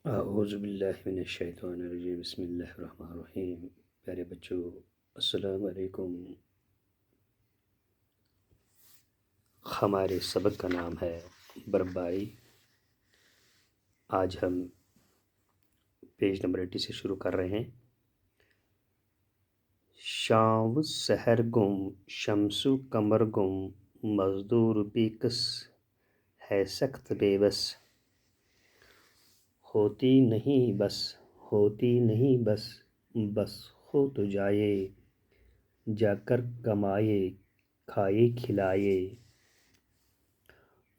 اعوذ باللہ من الشیطان الرجیم، بسم اللہ الرحمن الرحیم۔ پیارے بچوں، السلام علیکم۔ ہمارے سبق کا نام ہے برفباری۔ آج ہم پیج نمبر 80 سے شروع کر رہے ہیں۔ شام و سحر گم، شمس و قمر گم، مزدور بے کس ہے سخت بے بس۔ ہوتی نہیں بس، ہوتی نہیں بس، بس ہو تو جائے، جا کر کمائے، کھائے کھلائے۔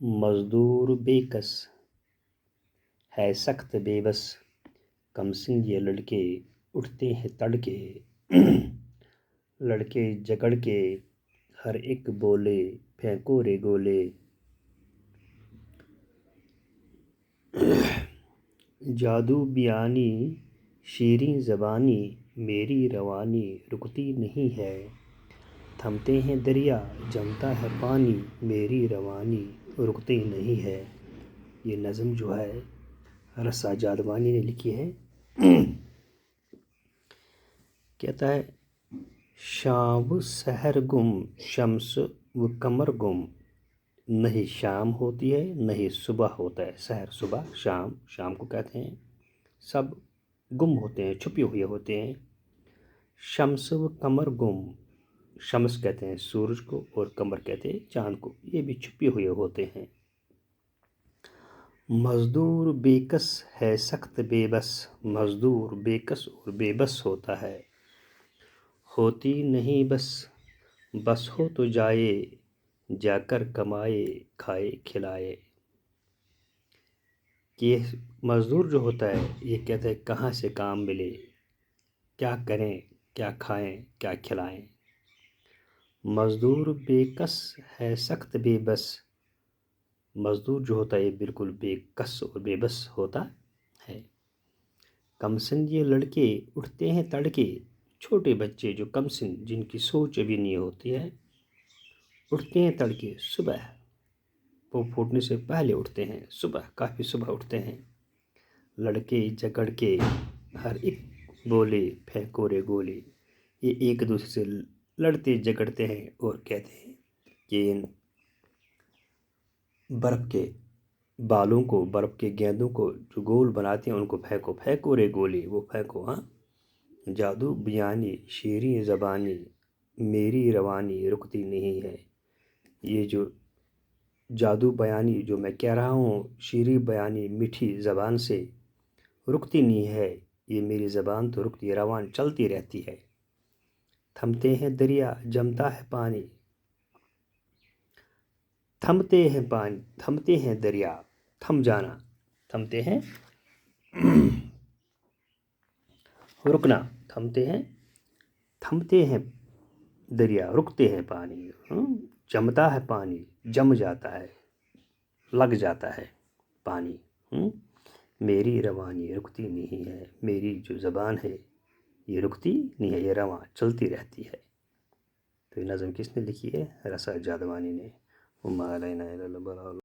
مزدور بے کس ہے سخت بے بس، کم سن یہ لڑکے اٹھتے ہیں تڑکے۔ لڑکے جگڑ کے ہر ایک بولے، پھینکو رے گولے۔ جادو بیانی شیریں زبانی، میری روانی رکتی نہیں ہے۔ تھمتے ہیں دریا جمتا ہے پانی، میری روانی رکتی نہیں ہے۔ یہ نظم جو ہے رسا جادوانی نے لکھی ہے۔ کہتا ہے شام و سحر گم، شمس و قمر گم۔ نہیں شام ہوتی ہے، نہیں صبح ہوتا ہے۔ سحر صبح، شام کو کہتے ہیں۔ سب گم ہوتے ہیں، چھپے ہوئے ہوتے ہیں۔ شمس و قمر گم، شمس کہتے ہیں سورج کو اور قمر کہتے ہیں چاند کو، یہ بھی چھپے ہوئے ہوتے ہیں۔ مزدور بے کس ہے سخت بے بس، مزدور بے کس اور بے بس ہوتا ہے۔ ہوتی نہیں بس، بس ہو تو جائے، جا کر کمائے، کھائے کھلائے۔ کہ یہ مزدور جو ہوتا ہے یہ کہتا ہے کہاں سے کام ملے، کیا کریں، کیا کھائیں، کیا کھلائیں۔ مزدور بے کس ہے سخت بے بس، مزدور جو ہوتا ہے یہ بالکل بے کس اور بے بس ہوتا ہے۔ کم سن یہ لڑکے اٹھتے ہیں تڑکے، چھوٹے بچے جو کم سن جن کی سوچ ابھی نہیں ہوتی ہے، اٹھتے ہیں تڑکے صبح، وہ پھوٹنے سے پہلے اٹھتے ہیں، صبح کافی صبح اٹھتے ہیں۔ لڑکے جگڑ کے ہر ایک بولے، پھینکو رے گولے۔ یہ ایک دوسرے سے لڑتے جگڑتے ہیں اور کہتے ہیں کہ ان برف کے بالوں کو، برف کے گیندوں کو جو گول بناتے ہیں ان کو پھینکو، پھینکو رے گولے، وہ پھینکو۔ ہاں، جادو بیانی شیریں زبانی، میری روانی رکتی نہیں ہے۔ یہ جو جادو بیانی جو میں کہہ رہا ہوں، شیریں بیانی میٹھی زبان سے رکتی نہیں ہے، یہ میری زبان تو رکتی، روان چلتی رہتی ہے۔ تھمتے ہیں دریا جمتا ہے پانی، تھمتے ہیں پانی، تھمتے ہیں دریا، تھم جانا، تھمتے ہیں رکنا، تھمتے ہیں دریا، رکتے ہیں پانی، جمتا ہے پانی، جم جاتا ہے، لگ جاتا ہے پانی۔ میری روانی رکتی نہیں ہے، میری جو زبان ہے یہ رکتی نہیں ہے، یہ رواں چلتی رہتی ہے۔ تو یہ نظم کس نے لکھی ہے؟ رسا جادوانی نے۔ وما علینا الا البلاغ۔